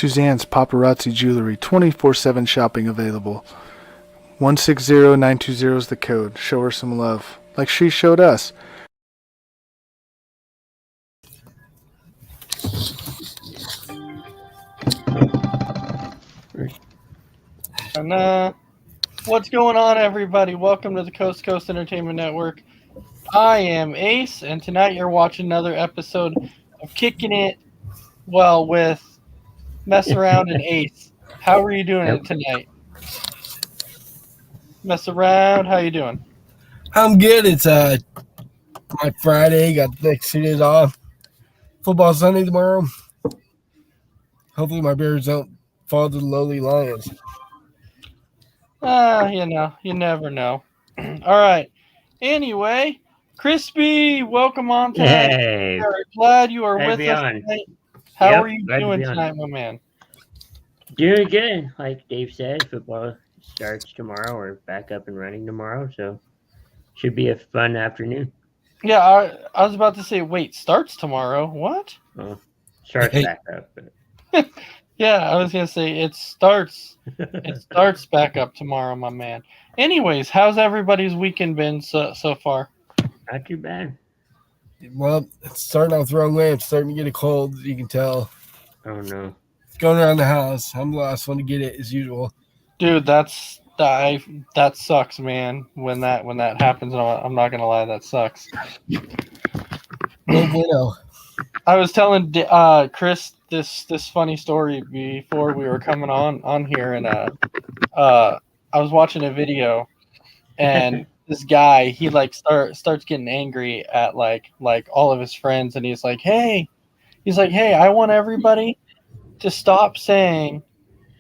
Suzanne's Paparazzi Jewelry, 24/7 shopping available. 160920 is the code. Show her some love, like she showed us. And what's going on, everybody? Welcome to the Coast to Coast Entertainment Network. I am Ace, and tonight you're watching another episode of Kicking It, well, with Messaround and Ace. How are you doing it tonight? Messaround, how you doing? I'm good. It's my Friday. Got the next 2 days off. Football Sunday tomorrow. Hopefully my Bears don't fall to the lowly Lions. You never know. All right. Anyway, Crispy, welcome on tonight. Hey, Very glad you are glad to with be us on. tonight. How Yep, are you glad to doing be on. tonight, my man? Doing good. Like Dave said, football starts tomorrow. We're back up and running tomorrow, so should be a fun afternoon. Yeah, I was about to say, wait, starts tomorrow? What? Well, starts Hey. back up. But Yeah, I was gonna say it starts back up tomorrow, my man. Anyways, how's everybody's weekend been so far? not too bad. Well, it's starting off the wrong way. I'm starting to get a cold. You can tell. Oh no. It's going around the house. I'm the last one to get it as usual. Dude, that sucks, man. When that happens, I'm not gonna lie, that sucks. No bueno. I was telling Chris this funny story before we were coming on here, and I was watching a video, and this guy, he like starts getting angry at like all of his friends, and he's like, hey, I want everybody to stop saying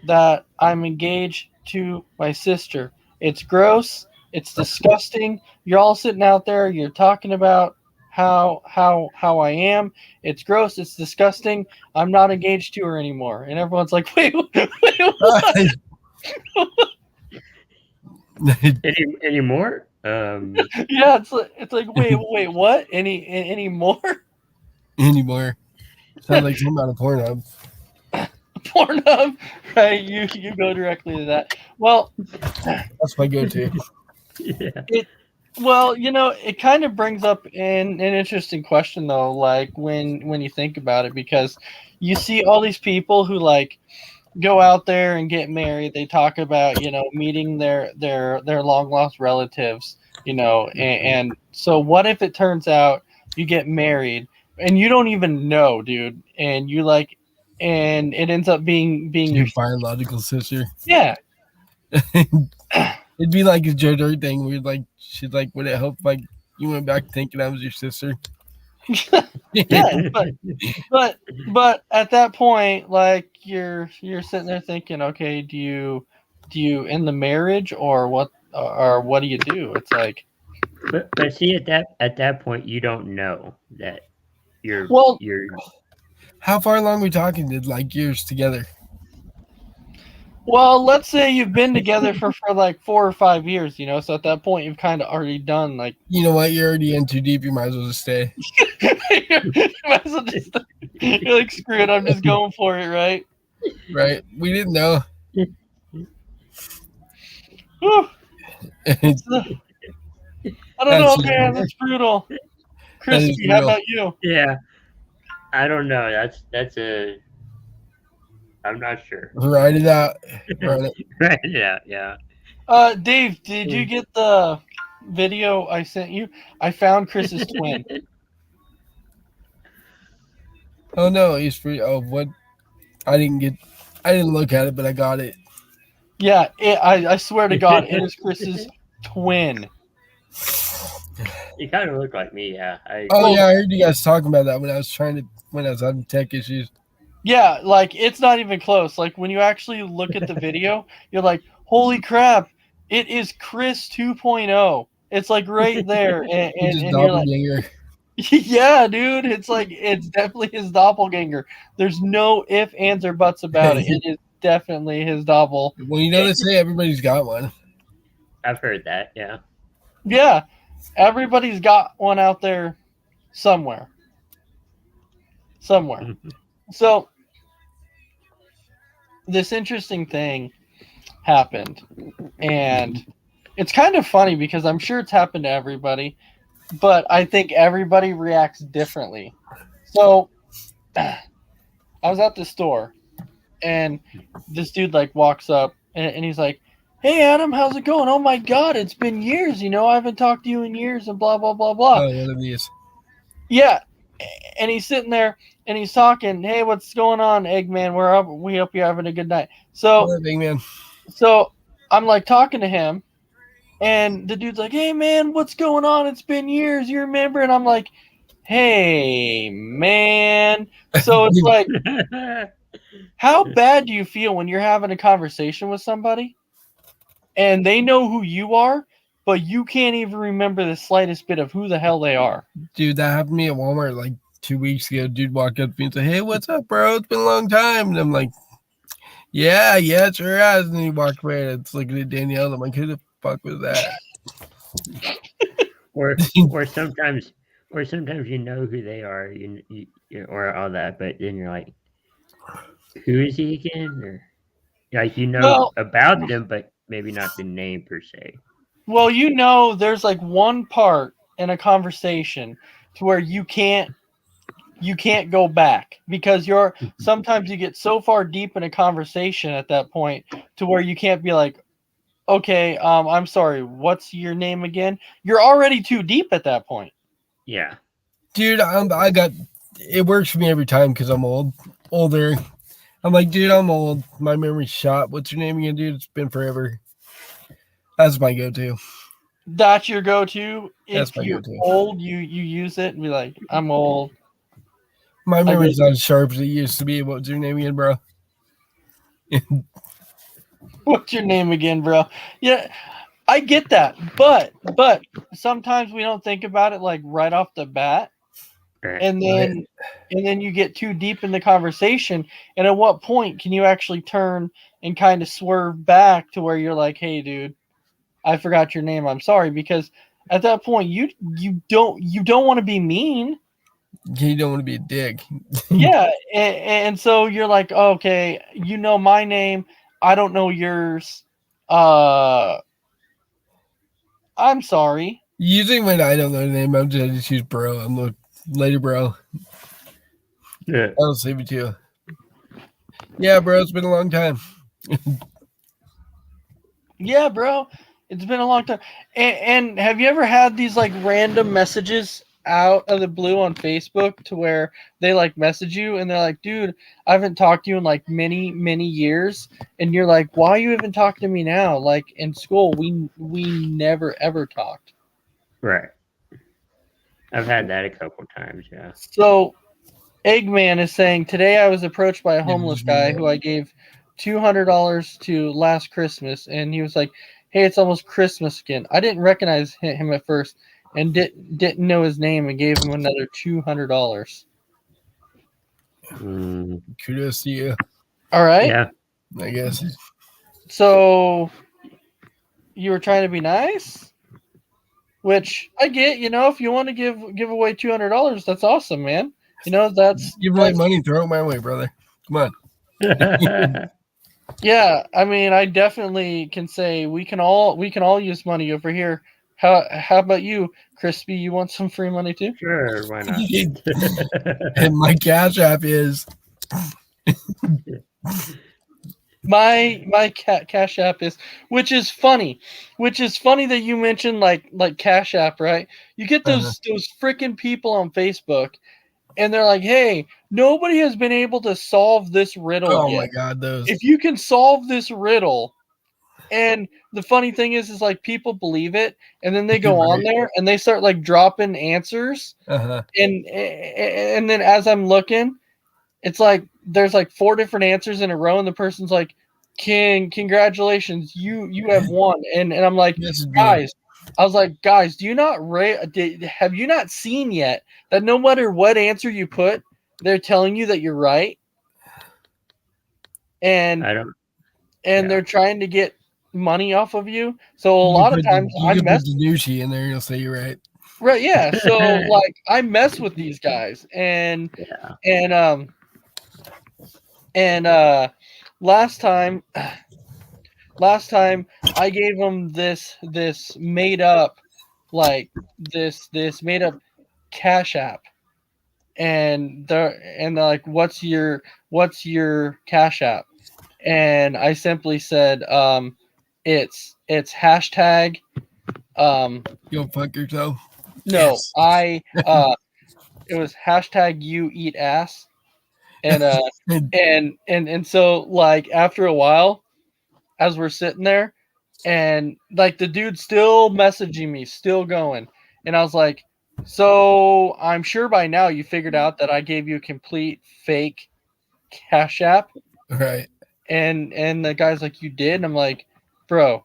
that I'm engaged to my sister. It's gross. It's disgusting. You're all sitting out there. You're talking about how I am. It's gross. It's disgusting. I'm not engaged to her anymore. And everyone's like, wait, what? Any more? Yeah, it's like wait, what? Any more? Anymore. Sounds like something out of Pornhub. Pornhub, right? You go directly to that. Well, That's my go-to. Yeah. Well, it kind of brings up an interesting question, though, like when you think about it, because you see all these people who like go out there and get married. They talk about meeting their long lost relatives, and so what if it turns out you get married and you don't even know, dude, and you like, and it ends up being Your biological sister. yeah. It'd be like a Joe Dirt thing where like she'd like, would it help like you went back thinking I was your sister? Yeah, but at that point, like you're sitting there thinking, okay, do you end the marriage or what do you do? It's like, But see, at that point, you don't know that you're How far along are we talking? Did like years together? well, let's say you've been together for like 4 or 5 years, so at that point you've kind of already done like, You know what? You're already in too deep. You might as well just stay. you might as well just, you're like, screw it, I'm just going for it, right? Right? We didn't know. Whew. I don't know, man. That's brutal. Crispy, how about you? Yeah. I don't know. That's a. I'm not sure. Write it out. Write it. Right? Yeah. Dave, did you get the video I sent you? I found Chris's twin. Oh no, he's free. Oh, what? I didn't look at it, but I got it. Yeah, I swear to God, it is Chris's twin. You kind of look like me, yeah. Yeah, I heard you guys talking about that when I was having tech issues. Yeah, like it's not even close. Like when you actually look at the video, you're like, holy crap, it is Chris 2.0. It's like right there, and you're like, yeah, dude, it's like it's definitely his doppelganger. There's no ifs, ands, or buts about it. It is definitely his doppel. Well, they say everybody's got one. I've heard that, yeah. Yeah, everybody's got one out there somewhere. So this interesting thing happened, and it's kind of funny because I'm sure it's happened to everybody, but I think everybody reacts differently. So I was at the store, and this dude like walks up, and he's like, "Hey Adam, how's it going? Oh my God, it's been years. I haven't talked to you in years, and blah blah blah blah." Oh, one of these. Yeah, and he's sitting there and he's talking. Hey, what's going on, Eggman? We're up. We hope you're having a good night. So, What up, big man? so I'm like talking to him, and the dude's like, "Hey man, what's going on? It's been years. You remember?" And I'm like, "Hey man." So it's like, how bad do you feel when you're having a conversation with somebody and they know who you are, but you can't even remember the slightest bit of who the hell they are? Dude, that happened to me at Walmart like 2 weeks ago. Dude walked up to me and said, "Hey, what's up, bro? It's been a long time." And I'm like, yeah, it sure has. And he walked away and it's looking at Danielle. And I'm like, who the fuck was that? or sometimes you know who they are, or all that, but then you're like, who is he again? Or like Well, about them, but maybe not the name per se. well, there's like one part in a conversation to where you can't go back because sometimes you get so far deep in a conversation at that point to where you can't be like, okay, I'm sorry, what's your name again? You're already too deep at that point. Yeah. Dude, it works for me every time because I'm older. I'm like, dude, I'm old. My memory's shot. What's your name again, dude? It's been forever. That's my go-to. That's your go-to. That's If my you're go-to. old, you use it and be like, I'm old. My memory's not as sharp as it used to be. What's your name again, bro? What's your name again, bro? Yeah, I get that, but sometimes we don't think about it like right off the bat, and then you get too deep in the conversation. And at what point can you actually turn and kind of swerve back to where you're like, "Hey, dude, I forgot your name. I'm sorry," because at that point you don't want to be mean. You don't want to be a dick. Yeah, and so you're like, okay, you know my name, I don't know yours. I'm sorry. Usually when I don't know the name, I just use bro. I'm like, later, bro. Yeah. I'll save it to you. Yeah, bro, it's been a long time. Yeah, bro, it's been a long time. And have you ever had these like random messages out of the blue on Facebook to where they like message you and they're like, dude, I haven't talked to you in like many years, and you're like, why you even talking to me now? Like in school, we never ever talked. Right. I've had that a couple times, yeah. So Eggman is saying, today I was approached by a homeless guy who I gave $200 to last Christmas, and he was like, hey, it's almost Christmas again. I didn't recognize him at first and didn't know his name and gave him another $200. Kudos to you, All right. Yeah. I guess. So you were trying to be nice, which I get. If you want to give away $200, that's awesome, man. That's Give away money, throw it my way, brother. Come on. Yeah, I mean, I definitely can say we can all use money over here. How about you, Crispy? You want some free money too? Sure, why not? And my Cash App is my Cash App is, which is funny that you mentioned like Cash App, right? You get those freaking people on Facebook, and they're like, hey, nobody has been able to solve this riddle yet. My God, those. If you can solve this riddle, and the funny thing is like people believe it, and then they go on there and they start like dropping answers, and then as I'm looking, it's like there's like 4 different answers in a row, and the person's like, congratulations, you have won, and I'm like, guys. I was like, guys, do you not have you not seen yet that no matter what answer you put, they're telling you that you're right? And they're trying to get money off of you. So a lot of times I mess with Danucci in there, you'll say you're right. Right, yeah. So like I mess with these guys, and last time I gave him this made up this made up Cash App, and they're like, what's your Cash App? And I simply said, it's hashtag Go fuck yourself. no, Yes. it was hashtag you eat ass, and and so like after a while, as we're sitting there, and like the dude's still messaging me, still going, and I was like, so I'm sure by now you figured out that I gave you a complete fake Cash App, Right. and the guy's like, you did, and I'm like, bro,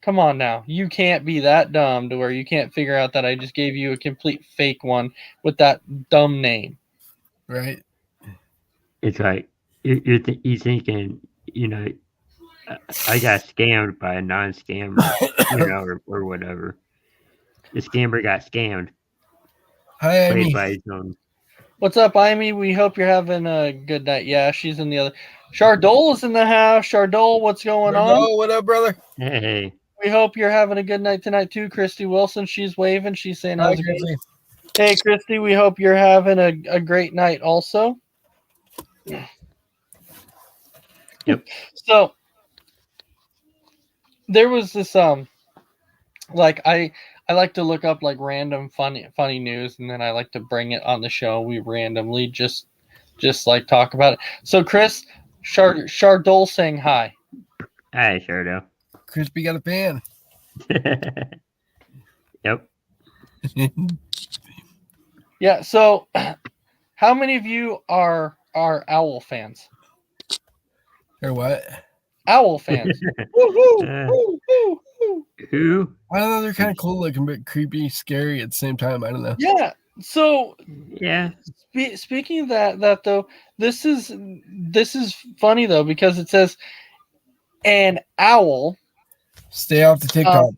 come on now. You can't be that dumb to where you can't figure out that I just gave you a complete fake one with that dumb name. Right. It's like you're thinking, I got scammed by a non-scammer, or whatever. The scammer got scammed, Hi, played Amy. by his own. What's up, Amy? We hope you're having a good night. Yeah, she's in the other. Chardol is in the house. Chardol, what's going on? Oh, what up, brother? Hey, We hope you're having a good night tonight too. Christy Wilson, she's waving. She's saying, Hi, how's it going? Chrissy. Hey, Christy, we hope you're having a great night also. Yep. So there was this like I like to look up like random funny news, and then I like to bring it on the show. We randomly just like talk about it. So Chris Chardol saying hi. I sure do. Crispy got a fan. Yep. Yeah, so how many of you are owl fans? Or what? Owl fans. Woo-hoo, Uh, woo-hoo. Who? I don't know. They're kind of cool looking, but creepy, scary at the same time. I don't know. Yeah. So Yeah. speaking of that though, this is funny though, because it says an owl Stay off the TikTok.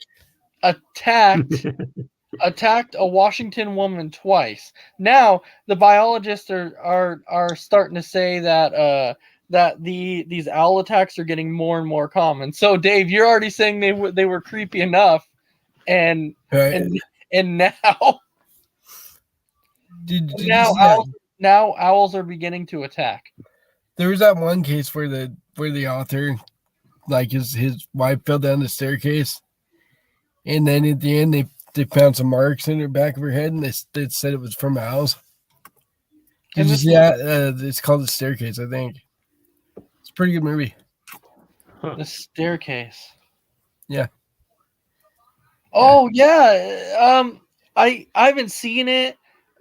attacked a Washington woman twice. Now the biologists are starting to say that that these owl attacks are getting more and more common. So Dave, you're already saying they were creepy enough, and Right. and now Did you now see that? now owls are beginning to attack. There was that one case where the author, like his wife fell down the staircase, and then at the end they found some marks in her back of her head, and they said it was from owls. Did And you this see that? It's called The Staircase, I think. It's a pretty good movie. The staircase. Yeah. Oh yeah. I haven't seen it,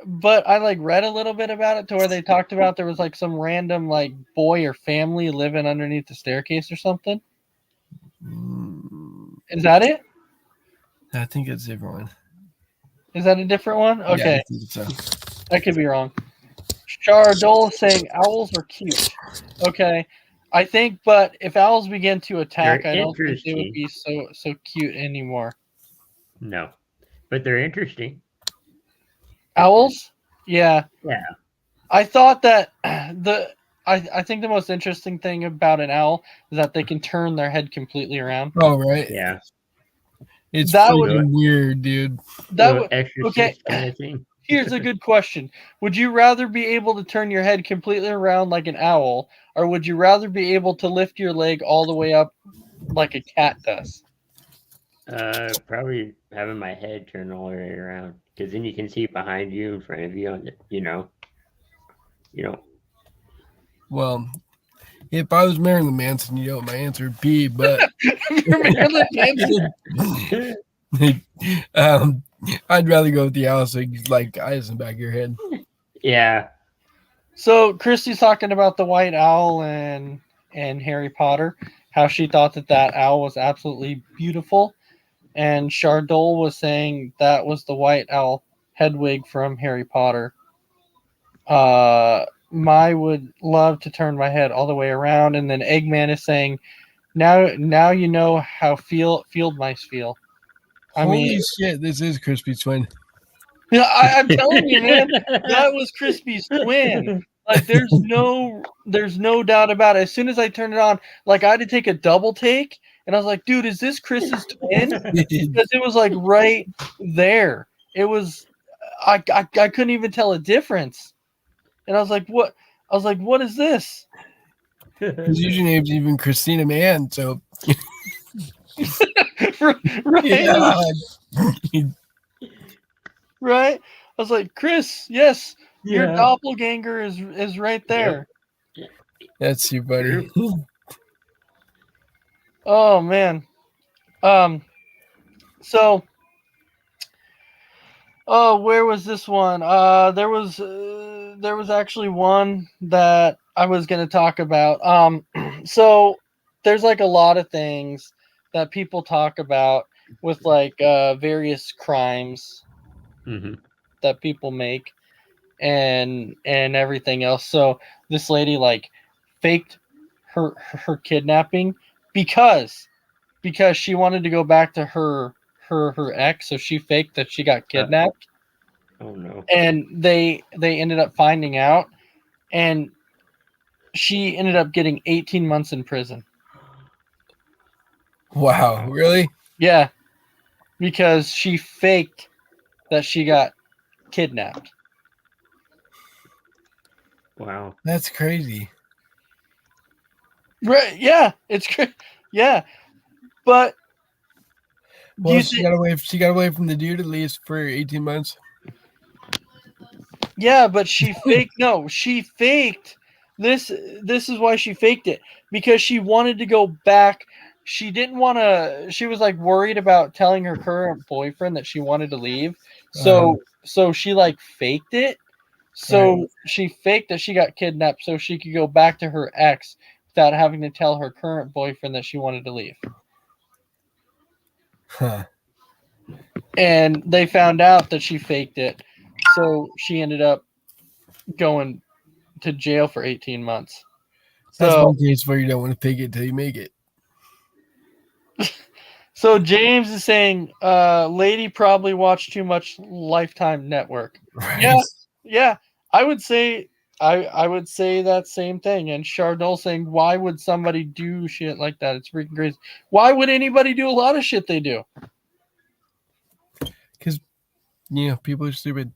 but I like read a little bit about it to where they talked about there was like some random like boy or family living underneath the staircase or something. Is that it? I think it's a different one. Is that a different one? Yeah, Okay, I think so. I could be wrong. Chardol saying owls are cute. Okay, I think, but if owls begin to attack, They're I don't think they would interesting. be so cute anymore. No, but they're interesting. Owls? Yeah. Yeah. I thought that I think the most interesting thing about an owl is that they can turn their head completely around. Oh, right. Yeah. It's That freaking weird, dude. That Little would exorcist okay. kind of thing. Here's a good question. Would you rather be able to turn your head completely around like an owl, or would you rather be able to lift your leg all the way up like a cat does? Probably having my head turned all the way around, because then you can see behind you, in front of you, on the. Well, if I was Marilyn Manson, you know what my answer would be, but I'd rather go with the owl so you like eyes in the back of your head. Yeah. So Christy's talking about the white owl and Harry Potter, how she thought that owl was absolutely beautiful, and Chardol was saying that was the white owl Hedwig from Harry Potter. My would love to turn my head all the way around, and then Eggman is saying, now you know how field mice feel. Holy shit, this is Crispy's twin. Yeah, I'm telling you, man, that was Crispy's twin. Like there's no doubt about it. As soon as I turned it on, like I had to take a double take, and I was like, dude, is this Chris's twin? Because it was like right there. It was I couldn't even tell a difference. And I was like, what? I was like, what is this? His username's even Christina Mann, so Right? yeah. Right? I was like, Chris, yes, your Yeah. doppelganger is right there. That's too funny. Oh man. So where was this one? There was actually one that I was going to talk about. So there's like a lot of things that people talk about with like various crimes Mm-hmm. that people make and everything else. So this lady like faked her kidnapping because she wanted to go back to her ex, so she faked that she got kidnapped. Oh no. And they ended up finding out, and she ended up getting 18 months in prison. Wow, really? Yeah, because she faked that she got kidnapped. Wow. That's crazy. Right? Yeah, it's great. Yeah, but do Well, you she thi- got away. She got away from the dude at least for 18 months. yeah, but she faked. No, she faked this. This is why she faked it, because she wanted to go back. She didn't want to. She was like worried about telling her current boyfriend that she wanted to leave. So she like faked it. So she faked that she got kidnapped so she could go back to her ex without having to tell her current boyfriend that she wanted to leave. Huh. And they found out that she faked it. So she ended up going to jail for 18 months. That's So, one case where you don't want to fake it till you make it. so James is saying, lady probably watched too much Lifetime Network. Right. Yeah. I would say that same thing. And Chardol saying, why would somebody do shit like that? It's freaking crazy. Why would anybody do a lot of shit they do? Because, people are stupid.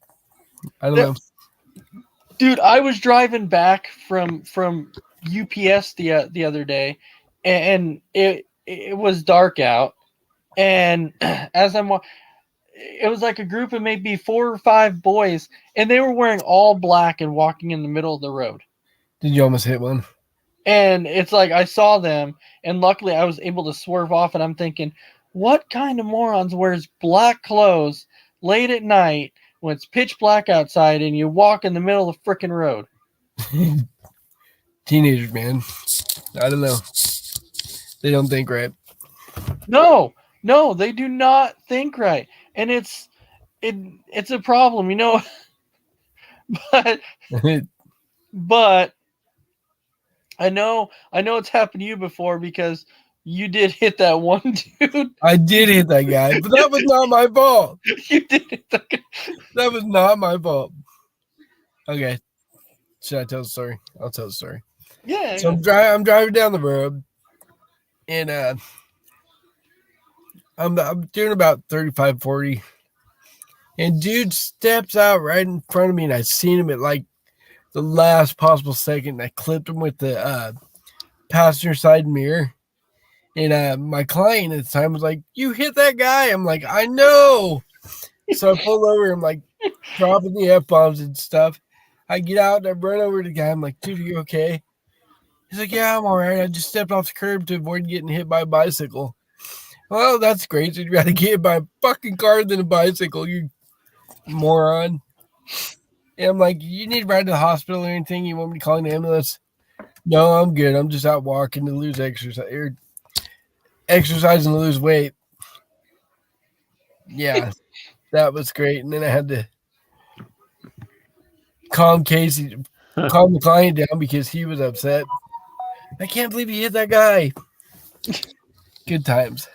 I don't know. Dude, I was driving back from UPS the other day, and it was dark out, and as it was like a group of maybe 4 or 5 boys, and they were wearing all black and walking in the middle of the road. Did you almost hit one? And it's like I saw them, and luckily I was able to swerve off, and I'm thinking, what kind of morons wears black clothes late at night when it's pitch black outside and you walk in the middle of the freaking road? Teenagers, man. I don't know. They don't think right. No, they do not think right. And it's a problem, but I know it's happened to you before, because you did hit that one dude. I did hit that guy, but that was not my fault. You did hit that guy. That was not my fault. Okay. Should I tell the story? I'll tell the story. Yeah. So I'm driving down the road, and I'm doing about 35, 40. And dude steps out right in front of me, and I seen him at like the last possible second. And I clipped him with the passenger side mirror. And my client at the time was like, "You hit that guy." I'm like, "I know." So I pull over. I'm like dropping the F-bombs and stuff. I get out and I run over to the guy. I'm like, "Dude, are you okay?" He's like, "Yeah, I'm all right. I just stepped off the curb to avoid getting hit by a bicycle." Well, that's great. So you'd rather get hit by a fucking car than a bicycle, you moron. And I'm like, "You need to ride to the hospital or anything? You want me to call an ambulance?" "No, I'm good. I'm just out walking to lose exercise and lose weight." Yeah, that was great. And then I had to calm the client down because he was upset. "I can't believe you hit that guy." Good times.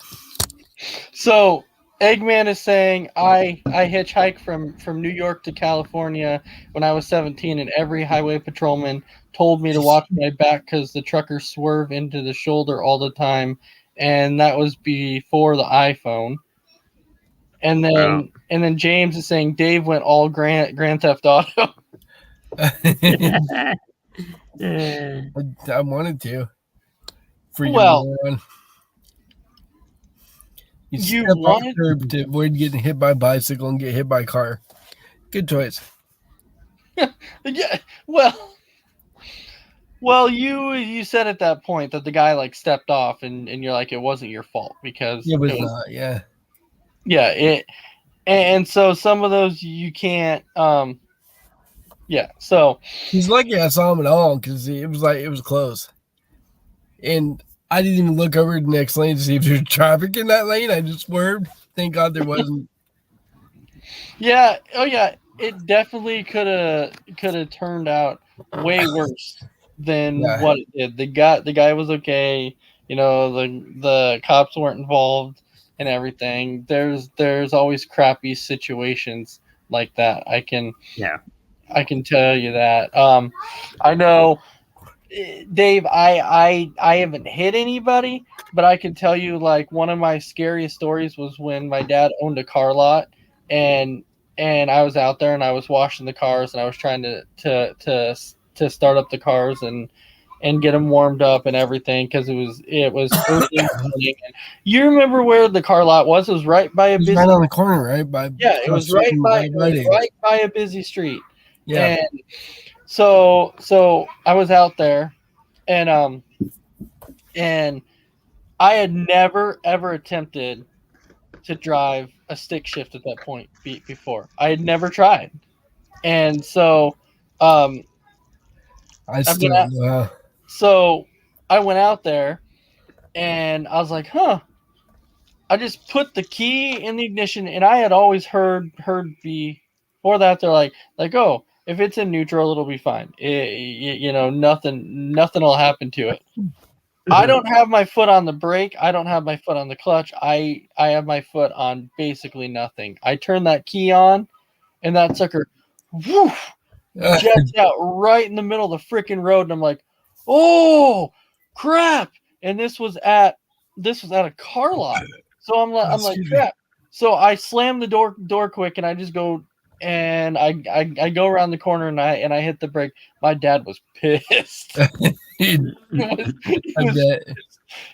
So Eggman is saying I hitchhiked from New York to California when I was 17, and every highway patrolman told me to watch my back because the truckers swerve into the shoulder all the time, and that was before the iPhone. And Wow. then James is saying Dave went all Grand Theft Auto. I wanted to. Freaking Well, moron. You you step off wanted the curb to avoid getting hit by a bicycle and get hit by a car. Good choice. yeah. Well, you said at that point that the guy like stepped off, and you're like it wasn't your fault because It was not, yeah. yeah it and so some of those you can't yeah so He's lucky I saw him at all because it was close. And I didn't even look over the next lane to see if there's traffic in that lane. I just swerved. Thank God there wasn't. yeah it definitely could have turned out way worse than Yeah. what it did. The guy was okay, the cops weren't involved and everything. There's always crappy situations like that. I can tell you that. I know, Dave. I haven't hit anybody, but I can tell you like one of my scariest stories was when my dad owned a car lot, and I was out there and I was washing the cars and I was trying to start up the cars and get them warmed up and everything because it was early morning. And you remember where the car lot was? It was right by a It was busy. right on the corner, right? It was right by a busy street. Yeah. And so I was out there, and I had never ever attempted to drive a stick shift at that point before. I had never tried, and so I still don't know how. so I went out there, and I was like, huh. I just put the key in the ignition, and I had always heard before that they're like oh, if it's in neutral, it'll be fine. Nothing will happen to it. I don't have my foot on the brake. I don't have my foot on the clutch. I have my foot on basically nothing. I turn that key on, and that sucker, woof, jets out right in the middle of the freaking road, and I'm like, oh crap! And this was at a car lot. So I'm like crap. So I slam the door quick, and I just go and I go around the corner and I hit the brake. My dad was pissed.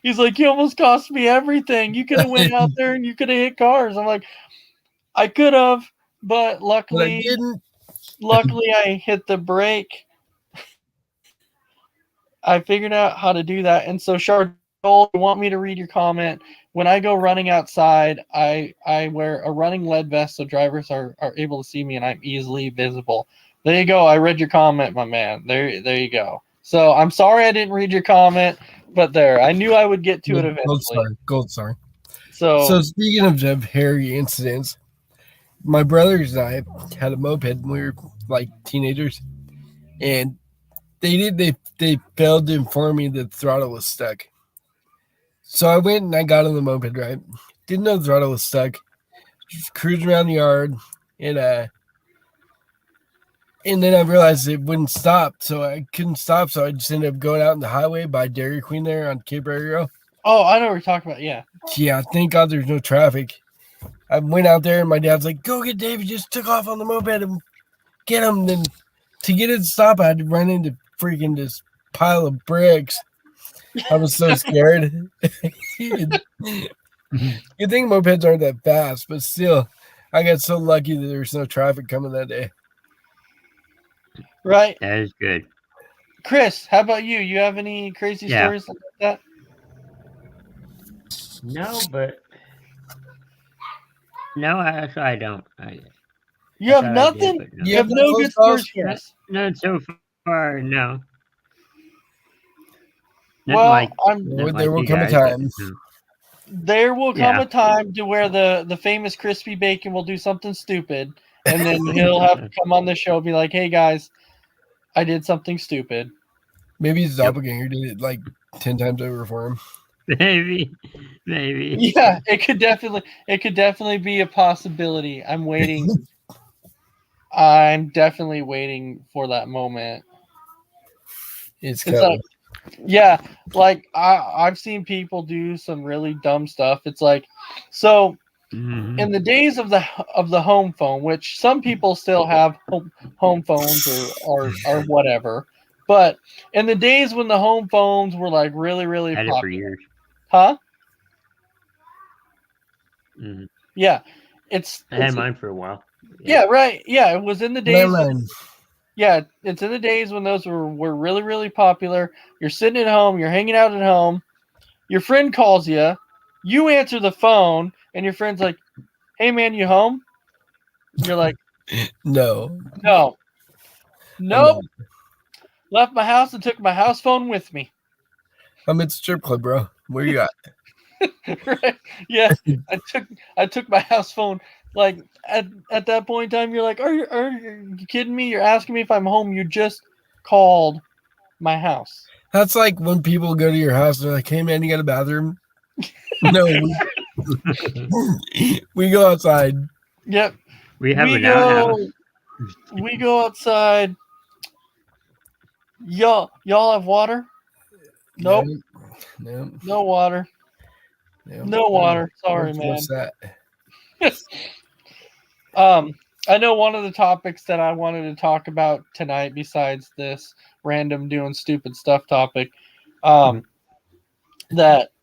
He's like, you almost cost me everything. You could have went out there and you could have hit cars. I'm like, I could have, but luckily I didn't. Luckily I hit the brake. I figured out how to do that. And so Chardol, you want me to read your comment? When I go running outside, I wear a running lead vest so drivers are able to see me and I'm easily visible. There you go. I read your comment, my man. There you go. So I'm sorry I didn't read your comment, but there. I knew I would get to it eventually. Gold star. So speaking of hairy incidents, my brothers and I had a moped when we were like teenagers, and they failed to inform me that the throttle was stuck. So I went and I got on the moped, right? Didn't know the throttle was stuck. Just cruising around the yard, and then I realized it wouldn't stop, so I couldn't stop. So I just ended up going out on the highway by Dairy Queen there on Cape Arroyo. Oh, I know what you're talking about. Yeah. Yeah, thank God there's no traffic. I went out there and my dad's like, "Go get David." Just took off on the moped and get him. Then to get it to stop, I had to run into freaking this pile of bricks. I was so scared. You think mopeds aren't that fast, but still, I got so lucky that there was no traffic coming that day. Right. That is good. Chris, how about you? You have any crazy stories like that? No, actually, I don't. You have nothing? Did, no. You have no good stories, Chris? Not so far, no. Well, there will come a time. There will come a time to where the famous crispy bacon will do something stupid, and then he'll have to come on the show and be like, "Hey guys, I did something stupid." Maybe his doppelganger did it like 10 times over for him. Maybe. Yeah, it could definitely be a possibility. I'm definitely waiting for that moment. It's It's coming. like, yeah, like I've seen people do some really dumb stuff. It's like, so Mhm. in the days of the home phone, which some people still have home phones or whatever, but in the days when the home phones were like really really Had it for popular, years. huh? Mhm. Yeah, I had it's mine for a while. yeah, right, yeah. It was in the days. Landline. Yeah, it's in the days when those were really, really popular. You're sitting at home, you're hanging out at home, your friend calls you answer the phone, and your friend's like, "Hey man, you home?" You're like, No. "No. I'm Nope. Left my house and took my house phone with me." at the strip club, bro. Where you at? Right? Yeah. I took my house phone. Like at that point in time, you're like, are you kidding me? You're asking me if I'm home. You just called my house. That's like when people go to your house and they're like, "Hey man, you got a bathroom?" No, we go outside. Yep. We have We an outhouse. go outside. Y'all have water? Nope. No. No water. No water. Sorry, man. What's that? I know one of the topics that I wanted to talk about tonight, besides this random doing stupid stuff topic, that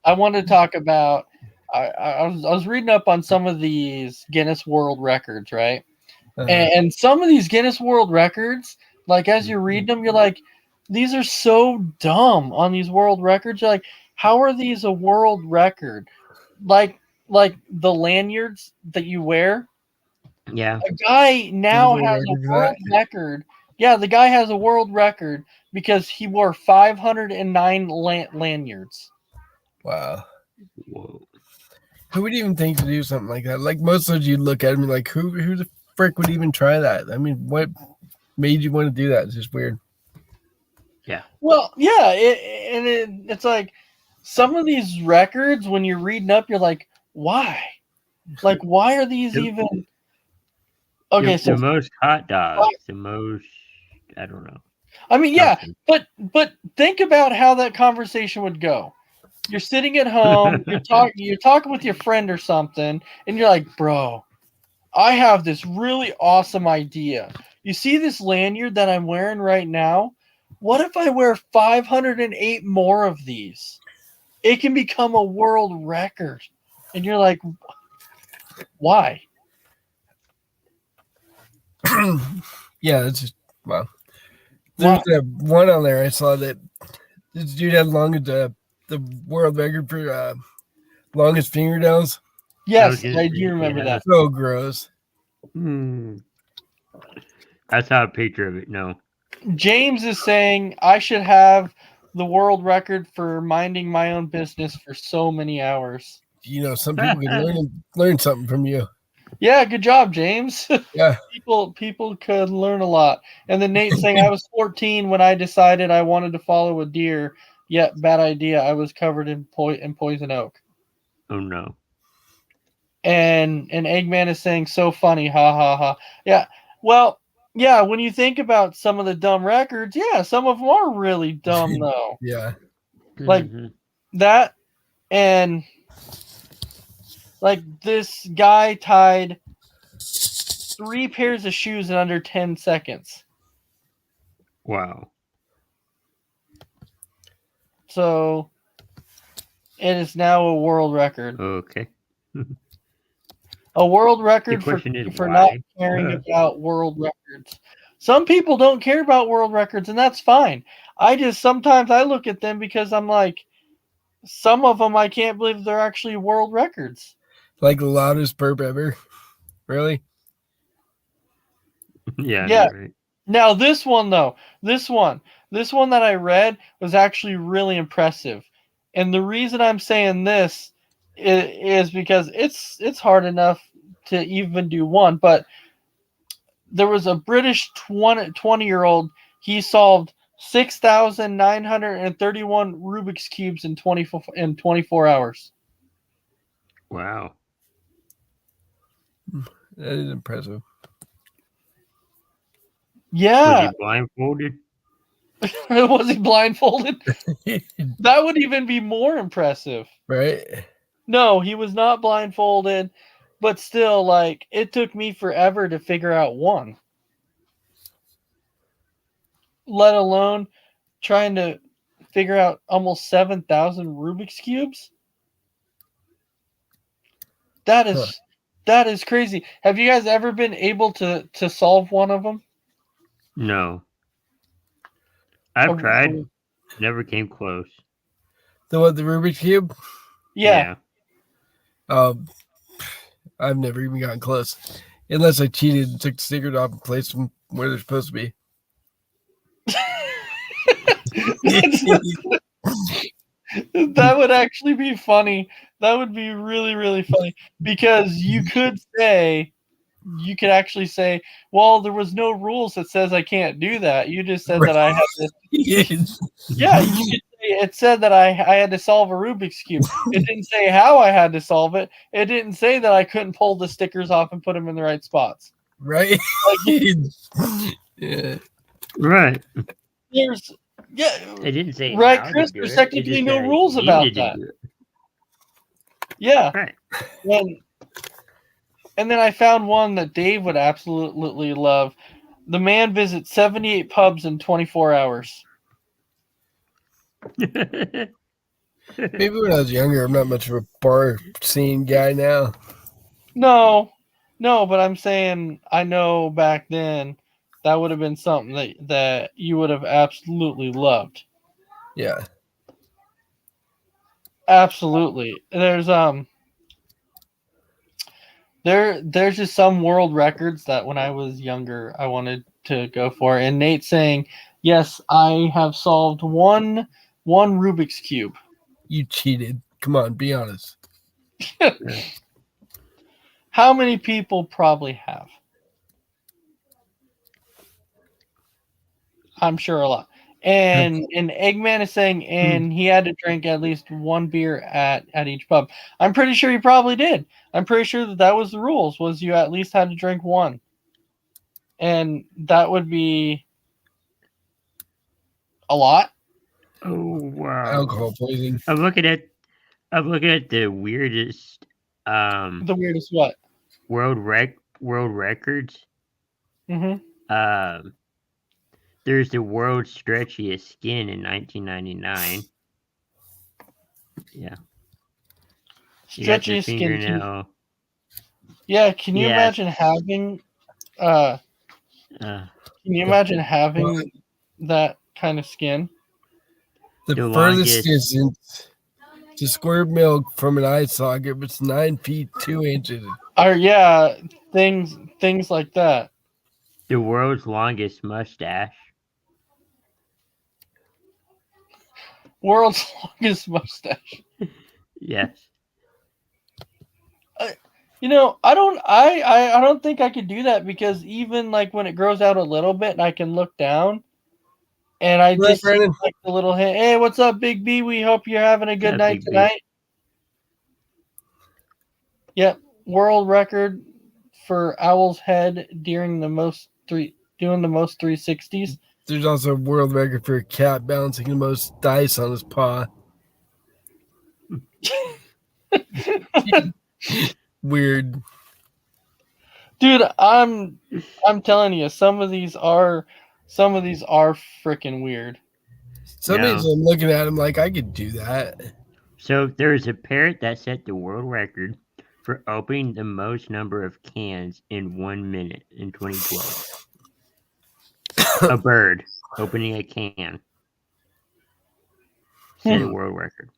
I wanted to talk about. I was reading up on some of these Guinness World Records, right? And some of these Guinness World Records, like as you're reading them, you're like, these are so dumb on these world records. You're like, how are these a world record? Like the lanyards that you wear. Yeah. A guy now World has a record for world that? record. Yeah, the guy has a world record because he wore 509 lanyards. Wow. Whoa. Who would even think to do something like that? Like most of you'd look at me like, who the frick would even try that? I mean, what made you want to do that? It's just weird. Yeah. Well, yeah, it's like some of these records when you're reading up, you're like, why? Like, why are these The- even? Okay, The so most hot dogs. The most. I don't know. I mean, yeah, Something. but think about how that conversation would go. You're sitting at home, you're talking with your friend or something, and you're like, bro, I have this really awesome idea. You see this lanyard that I'm wearing right now? What if I wear 508 more of these? It can become a world record. And you're like, why? Yeah, that's just wow. Why? There's one on there I saw that this dude had the world record for longest fingernails. Yes, gonna I say, do remember yeah. that. So gross. I saw a picture of it. No. James is saying I should have the world record for minding my own business for so many hours. You know, some people can learn something from you. Yeah, good job, James. Yeah. people could learn a lot. And then Nate saying I was 14 when I decided I wanted to follow a deer. Yet bad idea. I was covered in poison oak. Oh no. And Eggman is saying so funny, ha ha ha. Yeah. Well, yeah, when you think about some of the dumb records, yeah, some of them are really dumb though. Yeah. Like Mhm. that, and like this guy tied 3 pairs of shoes in under 10 seconds. Wow. So it is now a world record. Okay. A world The record question is for not why. caring about world records. Some people don't care about world records, and that's fine. I just sometimes I look at them because I'm like, some of them I can't believe they're actually world records. Like the loudest burp ever. Really? Yeah. Yeah. Right. Now this one though, this one that I read was actually really impressive, and the reason I'm saying this is because it's hard enough to even do one, but there was a British 20-year-old. He solved 6,931 Rubik's cubes in 24 hours. Wow. That is impressive. Was Yeah, he blindfolded? was he blindfolded? That would even be more impressive. Right? No, he was not blindfolded, but still, like, it took me forever to figure out one. Let alone trying to figure out almost 7,000 Rubik's cubes. That is crazy. Have you guys ever been able to solve one of them? No. I've Oh, tried. Never came close. The Rubik's Cube? Yeah. Um, I've never even gotten close. Unless I cheated and took the stickers off and placed them where they're supposed to be. That would actually be funny. That would be really, really funny because you could actually say, well, there was no rules that says I can't do that. You just said that I had to. Yeah, you could say it said that I had to solve a Rubik's Cube. It didn't say how I had to solve it. It didn't say that I couldn't pull the stickers off and put them in the right spots. Right? Like, Yeah. Right. there's It didn't say right, how Chris. to do There's it. It technically just no said I rules about needed to that. do it. Yeah. Right. And then I found one that Dave would absolutely love. The man visits 78 pubs in 24 hours. Maybe when I was younger, I'm not much of a bar scene guy now. No, but I'm saying I know back then that would have been something that you would have absolutely loved. Yeah. Absolutely. There's just some world records that when I was younger I wanted to go for. And Nate's saying, yes, I have solved one Rubik's Cube. You cheated. Come on, be honest. How many people probably have? I'm sure a lot. And Eggman is saying, and he had to drink at least one beer at each pub. I'm pretty sure he probably did. I'm pretty sure that was the rules, was you at least had to drink one. And that would be a lot. Oh wow. Alcohol poisoning. I'm looking at the weirdest The weirdest what? world records. Mm-hmm. There's the world's stretchiest skin in 1999. Yeah. You got the Stretchiest skin. fingernail. Yeah, can you Yes. imagine having that kind of skin? The The furthest longest- distance to squirt milk from an eye socket was 9 feet 2 inches. Or yeah, things like that. The world's longest mustache. World's longest mustache. Yes. I don't think I could do that because even like when it grows out a little bit and I can look down and I Right, just see Brandon? like the little hint, hey, what's up, Big B? We hope you're having a good Yeah, night Big B. tonight. Yep. World record for Owl's head doing the most 360s. There's also a world record for a cat balancing the most dice on his paw. Weird. Dude, I'm telling you, some of these are freaking weird. Some Yeah. days I'm looking at him like I could do that. So there's a parrot that set the world record for opening the most number of cans in 1 minute in 2012. A bird opening a can set a world record.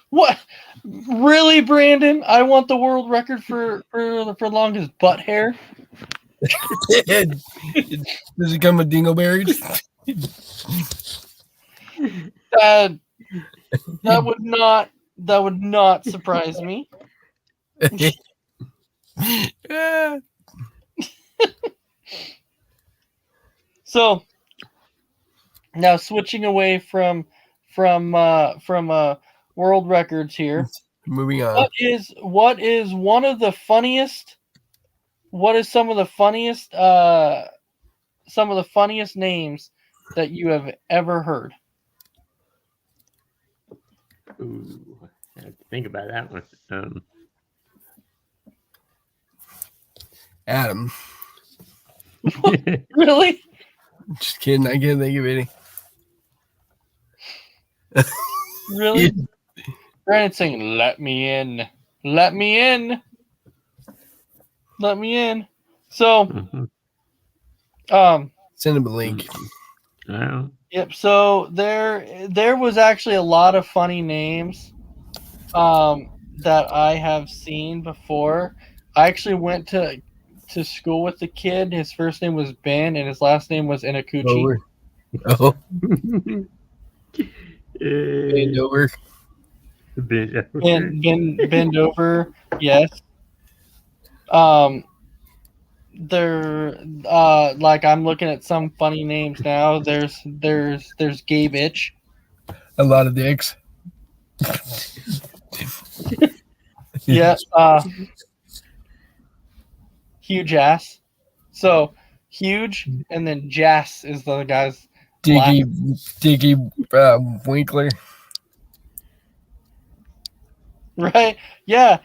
What? Really, Brandon? I want the world record for longest butt hair. Does it come with dingleberries? That would not surprise me. Yeah. So Now switching away from world records here. Moving on. What is one of the funniest? What is some of the funniest names that you have ever heard? Ooh, I have to think about that one. Adam. Really? Just kidding. I can't think of any. Really? Brandon saying, "Let me in, let me in, let me in." So, Send him a link. Oh. yep. So there was actually a lot of funny names, that I have seen before. I actually went to school with the kid. His first name was Ben, and his last name was Inakuchi. Over. Oh, Bend over. Bend over. Yes. There, like I'm looking at some funny names now. There's Gabe Itch. A lot of dicks. Yeah. Huge ass. So huge, and then Jass is the guy's Diggy Winkler. right. Yeah.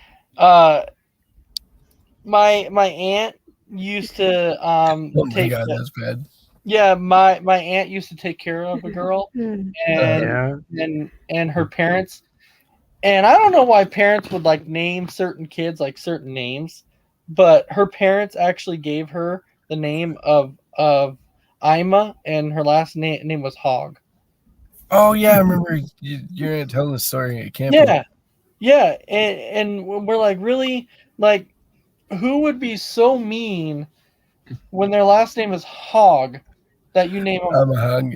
My aunt used to Oh my take. god, that's bad. Yeah, my aunt used to take care of a girl, and Yeah. and her parents. And I don't know why parents would like name certain kids like certain names, but her parents actually gave her the name of Ima, and her last name was Hog. Oh yeah, I remember you're gonna tell the story at camping. Yeah, yeah, and we're like, really, like, who would be so mean when their last name is Hog that you name them? I'm a hug.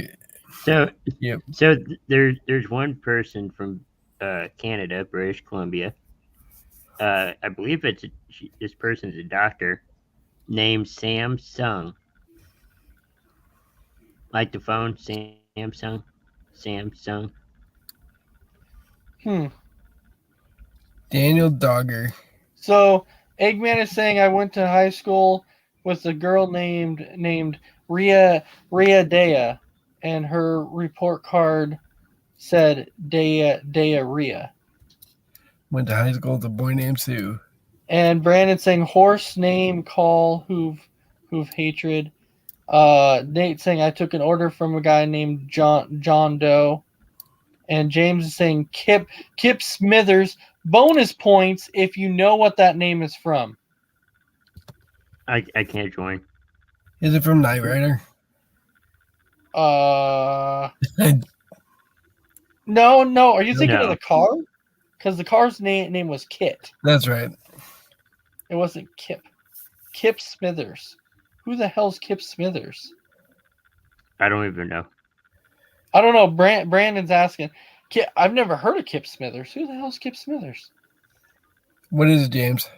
So, Yep. so there's one person from Canada, British Columbia. I believe this person's a doctor named Samsung. Like the phone, Samsung. Samsung. Daniel Dogger. So Eggman is saying I went to high school with a girl named Ria Dea, and her report card said Ria. Went to high school with a boy named Sue. And Brandon saying horse name call who've hatred. Nate saying I took an order from a guy named John Doe. And James is saying Kip Smithers, bonus points if you know what that name is from. I can't join. Is it from Knight Rider? No. Are you thinking No. of the car? Because the car's name was Kit. That's right. It wasn't Kip. Kip Smithers. Who the hell's Kip Smithers? I don't even know. I don't know. Brandon's asking. I've never heard of Kip Smithers. Who the hell's Kip Smithers? What is it, James?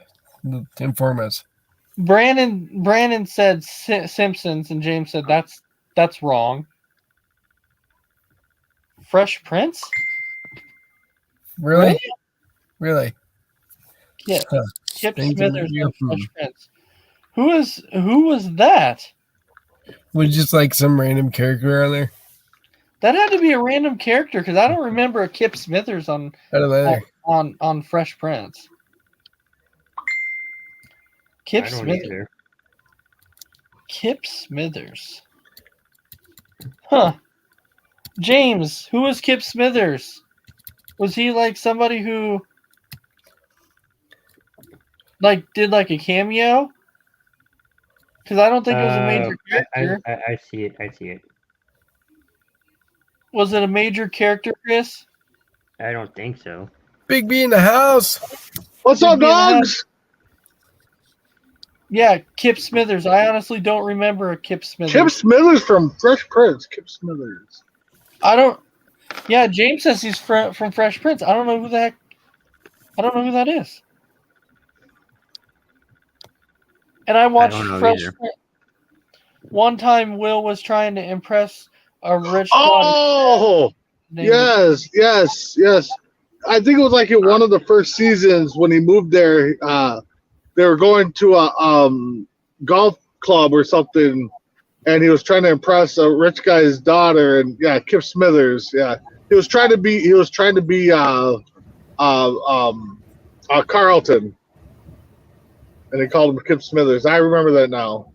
Inform us. Brandon said Simpsons, and James said that's wrong. Fresh Prince? Really? Really? Yeah. Huh. Kip Things Smithers are- from Fresh Prince. Who was that? Was just like some random character on there? That had to be a random character because I don't remember a Kip Smithers on I don't know. on Fresh Prince. Kip I don't Smithers. either. Kip Smithers. Huh. James, who was Kip Smithers? Was he like somebody who like did like a cameo? Because I don't think it was a major character. I see it. I see it. Was it a major character, Chris? I don't think so. Big B in the house. What's up, dogs? Yeah, Kip Smithers. I honestly don't remember a Kip Smithers. Kip Smithers from Fresh Prince. Kip Smithers. I don't. Yeah, James says he's from Fresh Prince. I don't know who the heck. I don't know who that is. And I watched don't know Fresh either. Prince. One time, Will was trying to impress a rich Oh, named- yes. I think it was like in one of the first seasons when he moved there. They were going to a golf club or something, and he was trying to impress a rich guy's daughter. And yeah, Kip Smithers. Yeah, he was trying to be Carlton, and he called him Kip Smithers. I remember that now.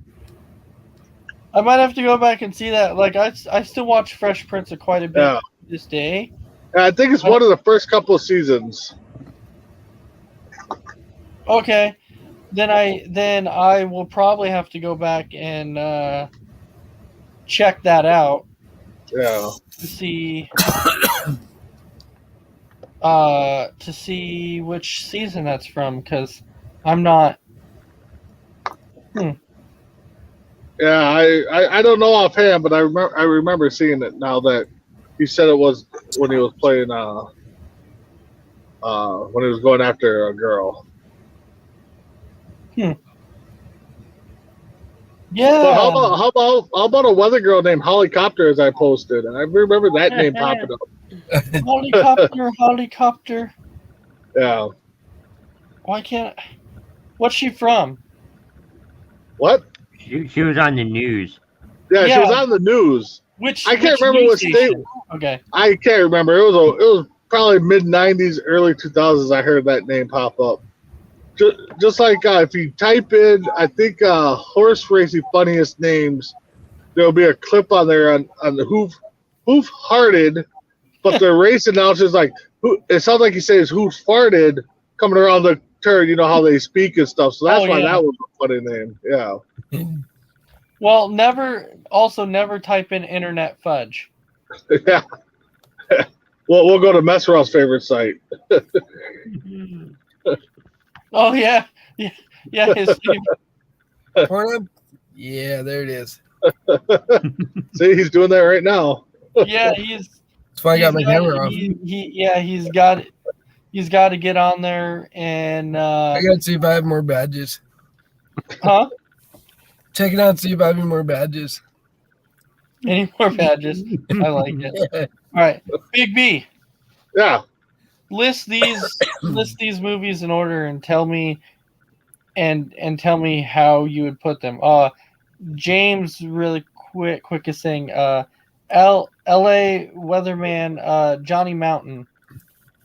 I might have to go back and see that. Like I still watch Fresh Prince quite a bit Yeah. to this day. And I think it's one of the first couple of seasons. Okay, then I will probably have to go back and check that out Yeah. to see which season that's from, because I'm not. Yeah, I don't know offhand, but I remember seeing it now that he said it was when he was playing when he was going after a girl. Yeah. But how about a weather girl named Helicopter, as I posted? I remember that name popping up. Helicopter. Yeah. Why can't? What's she from? What? She was on the news. Yeah, she Yeah. was on the news. Which I can't which remember news what state. station? Okay. I can't remember. It was probably mid '90s, early 2000s. I heard that name pop up. Just like if you type in, I think horse racing funniest names, there'll be a clip on there on the hoof hearted, but the race announcer's like, it sounds like he says hoof farted coming around the turn. You know how they speak and stuff. So that's why that was a funny name. Yeah. Well, never type in internet fudge. Yeah. Well, we'll go to Messaround's favorite site. Oh yeah. His name. Pornhub? Yeah, there it is. See, he's doing that right now. Yeah, That's why I got my camera off. He's got to get on there and I gotta see if I have more badges. huh? Check it out, see if I have any more badges. Any more badges? I like it. All right, Big B. Yeah. List these movies in order and tell me tell me how you would put them. James really quick is saying L.A. Weatherman, Johnny Mountain,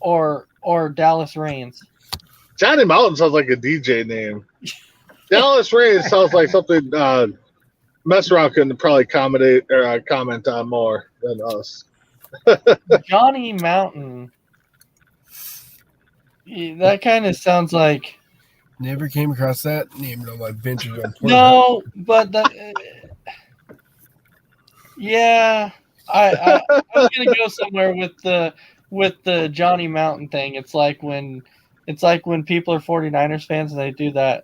or Dallas Raines. Johnny Mountain sounds like a DJ name. Dallas Raines sounds like something Messaround can probably comment on more than us. Johnny Mountain. That kind of sounds like. Never came across that name in all my ventures on Pornhub. No, but yeah, I was gonna go somewhere with the Johnny Mountain thing. It's like when people are 49ers fans and they do that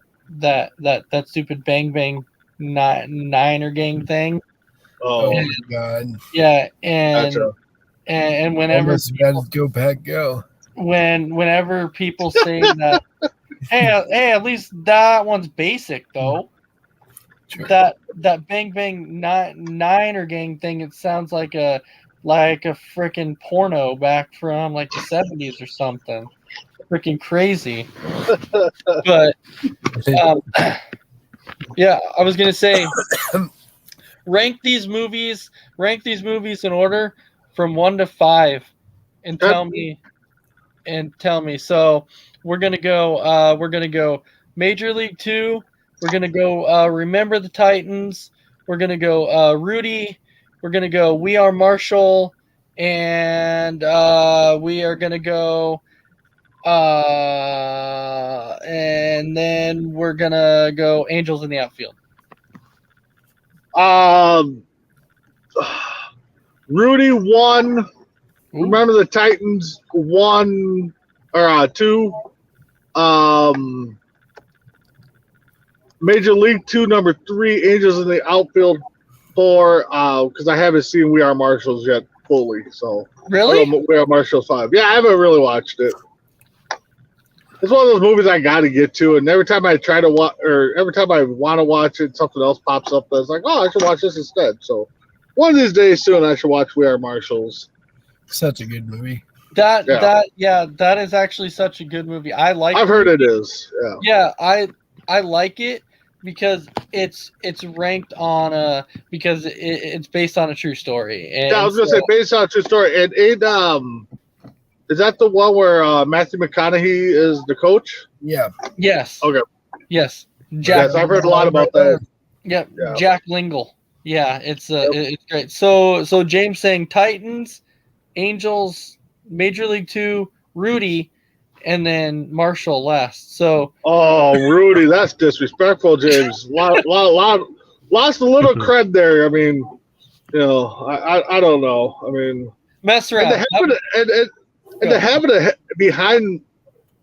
stupid bang bang Niner gang thing. Oh, my God. Yeah, and gotcha. and whenever Almost as bad as Go Pack Go. whenever people say that, hey, at least that one's basic though. Sure. That bang bang Niner gang thing, it sounds like a freaking porno back from like the 70s or something. Freaking crazy. But yeah, I was gonna say rank these movies in order from 1 to 5 and tell me. So we're gonna go Major League 2. We're gonna go Remember the Titans. We're gonna go Rudy. We're gonna go We Are Marshall, and we are gonna go and then we're gonna go Angels in the Outfield. Rudy 1. Ooh. Remember the Titans 1 or 2. Major League 2, number 3. Angels in the Outfield 4. Because I haven't seen We Are Marshalls yet fully. So Really? We Are Marshalls 5. Yeah, I haven't really watched it. It's one of those movies I got to get to, and every time I try to watch, or every time I want to watch it, something else pops up that's like, oh, I should watch this instead. So one of these days soon, I should watch We Are Marshals. Such a good movie. That is actually such a good movie. I like. I've heard it is. Yeah. Yeah, I like it because it's ranked on because it's based on a true story. And Yeah, I was gonna say based on a true story. And it is that the one where Matthew McConaughey is the coach? Yeah. Yes. Okay. Yes. Yes, I've heard a lot about that. Yeah. Yeah. Jack Lingle. Yeah, it's great. So James saying Titans, Angels, Major League 2, Rudy, and then Marshall last. So Oh, Rudy, that's disrespectful, James. Lost a little cred there. I mean, I don't know. I mean, mess and around. to have it behind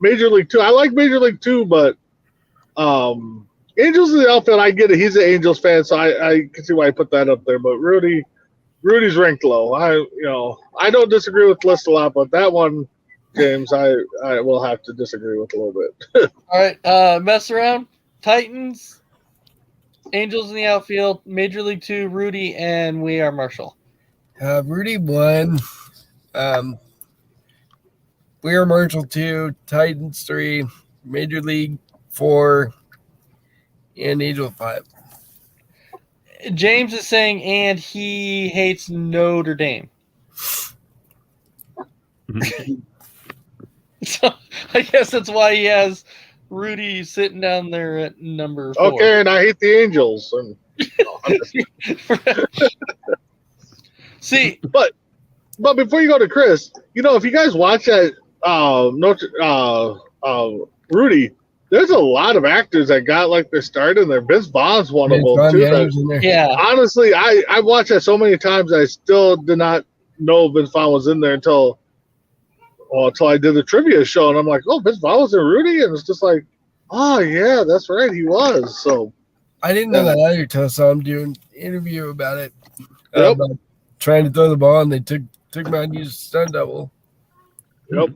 Major League 2. I like Major League 2, but Angels in the outfield, I get it. He's an Angels fan, so I can see why I put that up there. But Rudy's ranked low. I don't disagree with the list a lot, but that one, James, I will have to disagree with a little bit. All right, mess around. Titans, Angels in the outfield, Major League 2, Rudy, and We Are Marshall. Rudy 1, We Are Marshall 2, Titans 3, Major League 4, and Angel 5. James is saying, and he hates Notre Dame. So I guess that's why he has Rudy sitting down there at number 4. Okay, and I hate the Angels. See, but before you go to Chris, if you guys watch that Rudy, there's a lot of actors that got like their start in there. Vince Vaughn's one of them too. Yeah. Honestly, I watched that so many times. I still did not know Vince Vaughn was in there until I did the trivia show, and I'm like, oh, Vince Vaughn was in Rudy, and it's just like, oh yeah, that's right, he was. So I didn't know that either until I saw him doing an interview about it. Yep. About trying to throw the ball, and they took my use stunt double. Yep.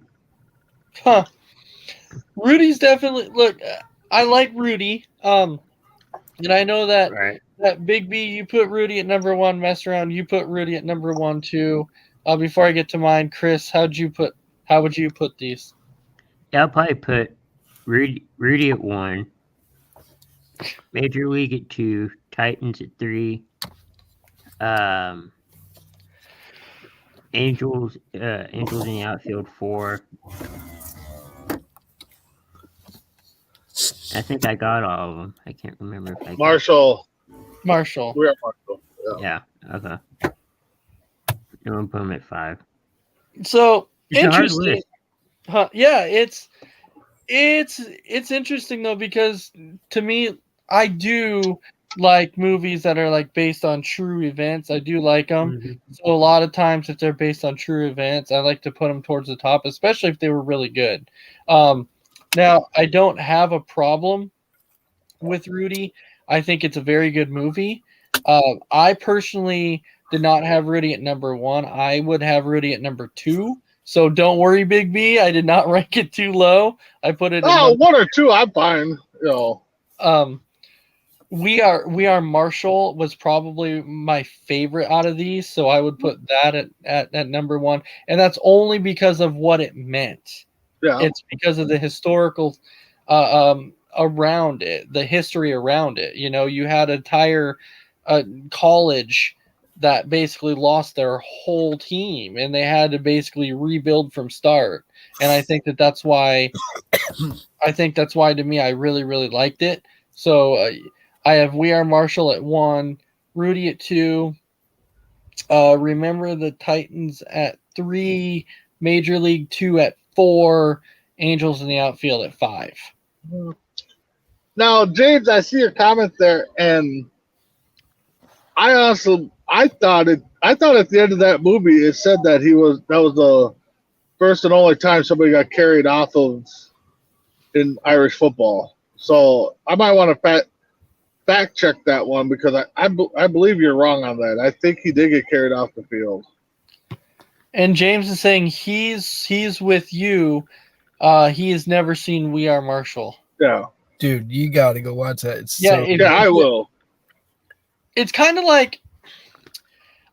Huh. Rudy's definitely I like Rudy. And I know that that Big B, you put Rudy at number 1, mess around, you put Rudy at number 1 too. Before I get to mine, Chris, how would you put these? Yeah, I'll probably put Rudy at 1, Major League at 2, Titans at 3, Angels in the outfield 4. I think I got all of them. I can't remember if I Marshall. We're at Marshall. Yeah. Okay. You want to put them at 5? So It's a hard interesting. list. Huh, yeah, it's interesting though, because to me, I do like movies that are like based on true events. I do like them. Mm-hmm. So a lot of times, if they're based on true events, I like to put them towards the top, especially if they were really good. Now, I don't have a problem with Rudy. I think it's a very good movie. I personally did not have Rudy at number 1. I would have Rudy at number 2. So don't worry, Big B. I did not rank it too low. I put it. Oh, 1 or 2, I'm fine. We Are Marshall was probably my favorite out of these, so I would put that at number 1, and that's only because of what it meant. Yeah. It's because of the historical around it, the history around it. You had an entire college that basically lost their whole team, and they had to basically rebuild from start. And I think that's why to me, I really, really liked it. So I have We Are Marshall at 1, Rudy at 2, Remember the Titans at 3, Major League 2 at 4, Angels in the outfield at 5. Now, James, I see your comment there, and I thought at the end of that movie it said that that was the first and only time somebody got carried off of in Irish football. So I might want to fact check that one, because I believe you're wrong on that. I think he did get carried off the field. And James is saying he's with you. He has never seen We Are Marshall. Yeah, dude, you got to go watch that. I will. It's kind of like,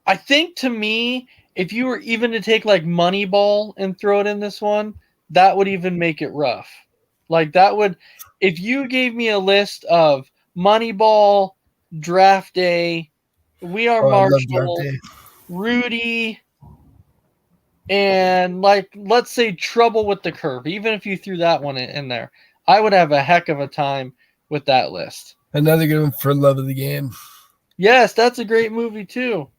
I think to me, if you were even to take like Moneyball and throw it in this one, that would even make it rough. Like that would, if you gave me a list of Moneyball, Draft Day, We Are Oh, I love Draft Marshall, Day. Rudy, and like let's say Trouble with the Curve. Even if you threw that one in there, I would have a heck of a time with that list. Another good one for Love of the Game. Yes, that's a great movie too.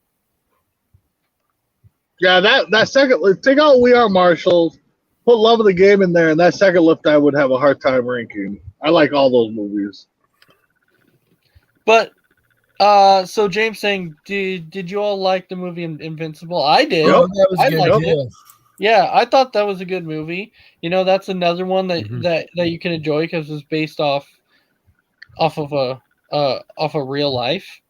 Yeah, that second take out We Are Marshall, put Love of the Game in there, and that second lift I would have a hard time ranking. I like all those movies. But so James saying, did you all like the movie Invincible? I did. Yep. Oh, that was I good. liked too. it. Yeah, I thought that was a good movie. You know, that's another one that Mhm. that you can enjoy because it's based off of a real life,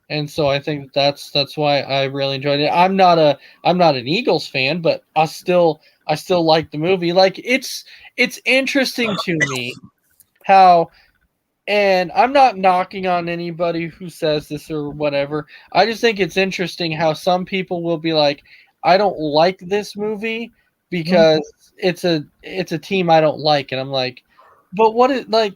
and so I think that's why I really enjoyed it. I'm not an Eagles fan, but I still like the movie. Like it's interesting to me how. And I'm not knocking on anybody who says this or whatever. I just think it's interesting how some people will be like, I don't like this movie because it's a team I don't like. And I'm like, but what is like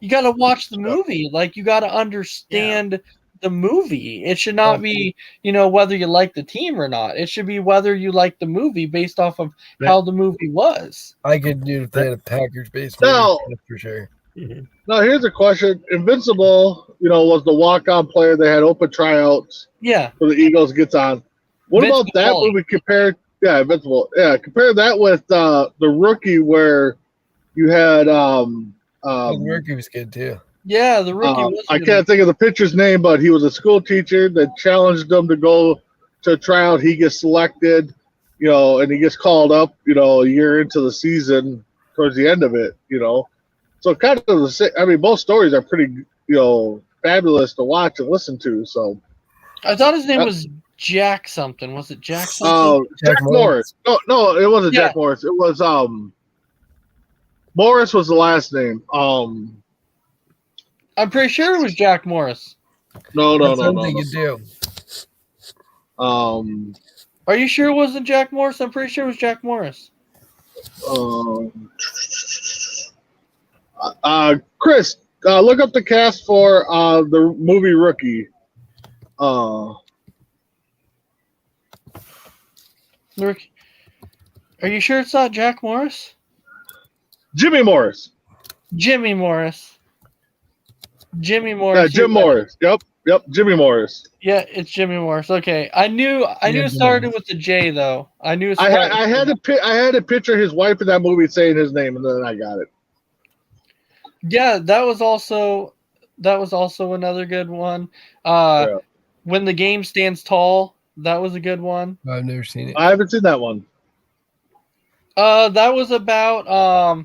you gotta watch the movie. Like you gotta understand the movie. It should not be, whether you like the team or not. It should be whether you like the movie based off of how the movie was. I could do if they had a Packers based No. movie for sure. Mhm. Now here's a question: Invincible, was the walk-on player. They had open tryouts Yeah. for the Eagles. Gets on. What Vince about that McCauley. movie compared? Yeah, Invincible. Yeah, compare that with the Rookie, where you had The Rookie was good too. Yeah, the rookie was I good. can't think of the pitcher's name, but he was a school teacher that challenged them to go to a tryout. He gets selected, and he gets called up, a year into the season towards the end of it, So kind of the same. I mean, both stories are pretty, fabulous to watch and listen to. So, I thought his name was Jack something. Was it Jack something? Jack Morris. No, it wasn't Yeah. Jack Morris. It was Morris was the last name. I'm pretty sure it was Jack Morris. No. That's something you do. Are you sure it wasn't Jack Morris? I'm pretty sure it was Jack Morris. Chris, look up the cast for the movie Rookie. Rookie. Are you sure it's not Jack Morris? Jimmy Morris. Jimmy Morris. Jimmy Yeah, Morris. Jim Morris. Yep, Jimmy Morris. Yeah, it's Jimmy Morris. Okay, I knew it started with the J though. I knew it I started. had to picture his wife in that movie saying his name, and then I got it. Yeah, that was also another good one. Yeah. When the Game Stands Tall, that was a good one. I've never seen it. I haven't seen that one. That was about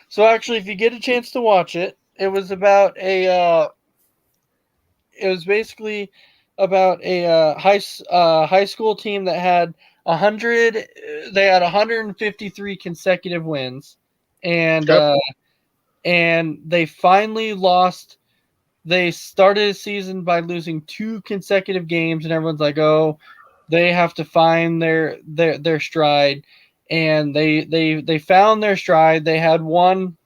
so actually if you get a chance to watch it, it was about it was basically about a high school team that had 153 consecutive wins, and Yep. and they finally lost. They started a season by losing 2 consecutive games, and everyone's like, "Oh, they have to find their stride." And they found their stride. They had one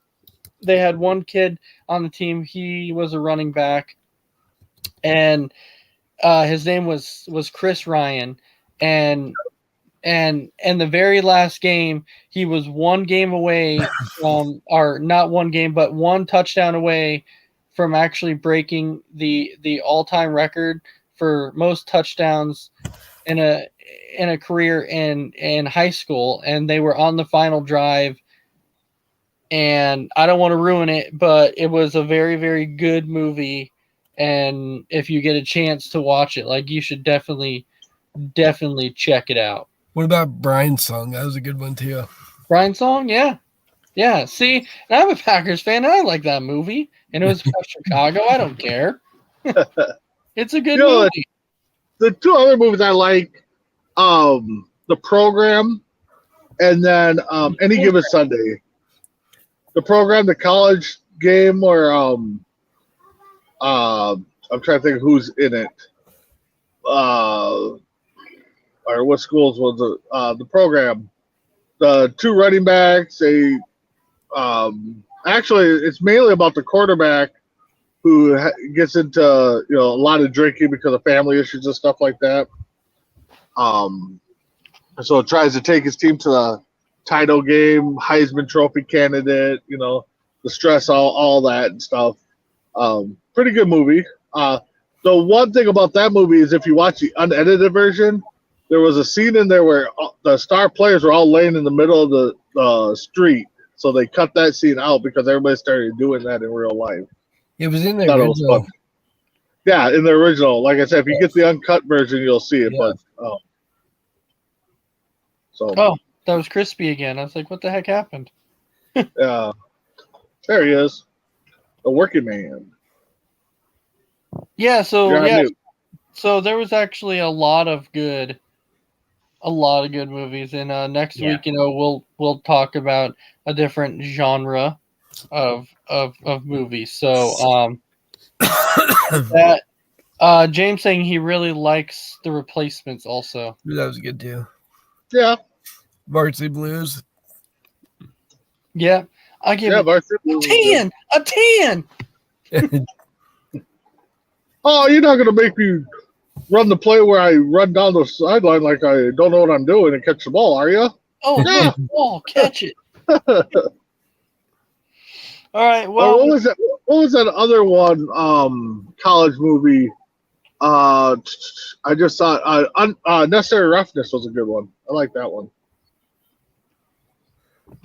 kid on the team. He was a running back, and his name was Chris Ryan, and the very last game, he was one game away from, or not one game, but one touchdown away from actually breaking the all-time record for most touchdowns in a career in high school, and they were on the final drive. And I don't want to ruin it, but it was a very, very good movie. And if you get a chance to watch it, like, you should definitely check it out. What about Brian's song? That was a good one too. Brian's song, yeah. See, and I'm a Packers fan, and I like that movie. And it was about Chicago. I don't care. It's a good movie. The 2 other movies I like, The Program, and then Any Given Sunday. The Program, the college game, where I'm trying to think of who's in it. or what schools was the program? The two running backs. Actually, it's mainly about the quarterback who gets into a lot of drinking because of family issues and stuff like that. So tries to take his team to the title game, Heisman Trophy candidate. The stress, all that and stuff. Pretty good movie. The one thing about that movie is if you watch the unedited version, there was a scene in there where the star players were all laying in the middle of the street. So they cut that scene out because everybody started doing that in real life. It was in the Thought it was original. fun. Yeah, in the original. Like I said, if you get the uncut version, you'll see it. Yeah. But Oh, that was Crispy again. I was like, what the heck happened? there he is, a working man. Yeah, so You're on mute. so there was actually a lot of good movies, and next Yeah. week, we'll talk about a different genre of movies. So that James saying he really likes The Replacements also. That was good too. Yeah, Varsity Blues. Yeah, I give it Varsity a Blues. 10. A 10. Oh, you're not gonna make me run the play where I run down the sideline like I don't know what I'm doing and catch the ball, are you? Oh, Yeah. good ball, catch it. All right. Well, Well, what was that? What was that other one? College movie. I just saw. Necessary Roughness was a good one. I like that one.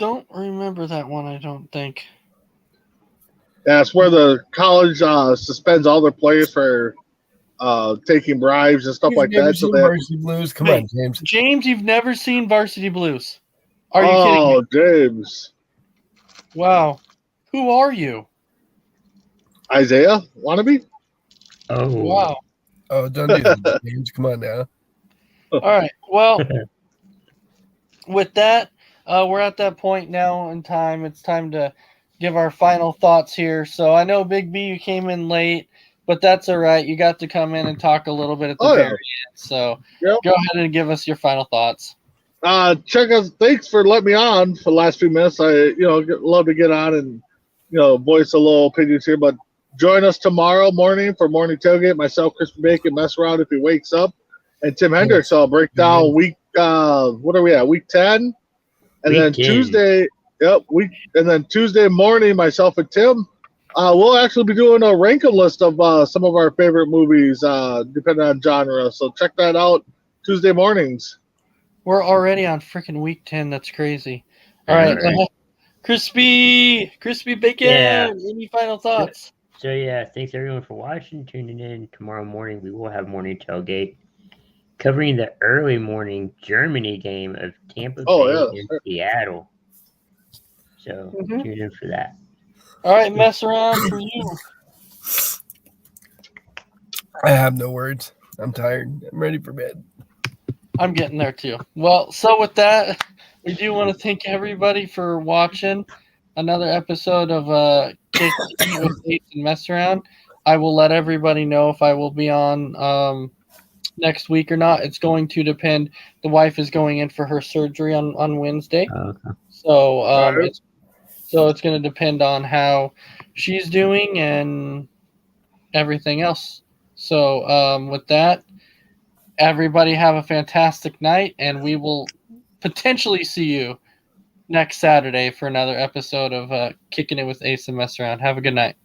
don't remember that one. I don't think. Yeah, it's where the college suspends all their players for taking bribes and stuff You've like never that. So seen they Varsity Blues? Come Wait. on, James. James, you've never seen Varsity Blues? Are you kidding me? Oh, James. Wow. Who are you? Isaiah wannabe? Oh, Wow. Oh, don't do that, James. Come on now. All right. Well, with that, we're at that point now in time. It's time to give our final thoughts here. So I know Big B, you came in late, but that's all right. You got to come in and talk a little bit at the Oh, yeah. very end. So Yep. go ahead and give us your final thoughts. Check us. Thanks for letting me on for the last few minutes. I love to get on and voice a little opinions here. But join us tomorrow morning for morning tailgate. Myself, Crispy Bacon, Messaround if he wakes up, and Tim Hendricks. I'll break down week. What are we at? Week 10, and Week then 10. Tuesday. Yep. And then Tuesday morning, myself and Tim. We'll actually be doing a ranking list of some of our favorite movies, depending on genre. So check that out Tuesday mornings. We're already on freaking week 10. That's crazy. All I know, right. right? Crispy Bacon. Yeah. Any final thoughts? So yeah, thanks everyone for watching, tuning in. Tomorrow morning we will have morning tailgate covering the early morning Germany game of Tampa Bay and Seattle. So tune in for that. All right, mess around for you. I have no words. I'm tired. I'm ready for bed. I'm getting there too. Well, so with that, we do want to thank everybody for watching another episode of Kick It with Ace and Mess Around. I will let everybody know if I will be on next week or not. It's going to depend. The wife is going in for her surgery on Wednesday. Okay. So it's going to depend on how she's doing and everything else. So with that, everybody have a fantastic night, and we will potentially see you next Saturday for another episode of Kicking It with Ace and Mess Around. Have a good night.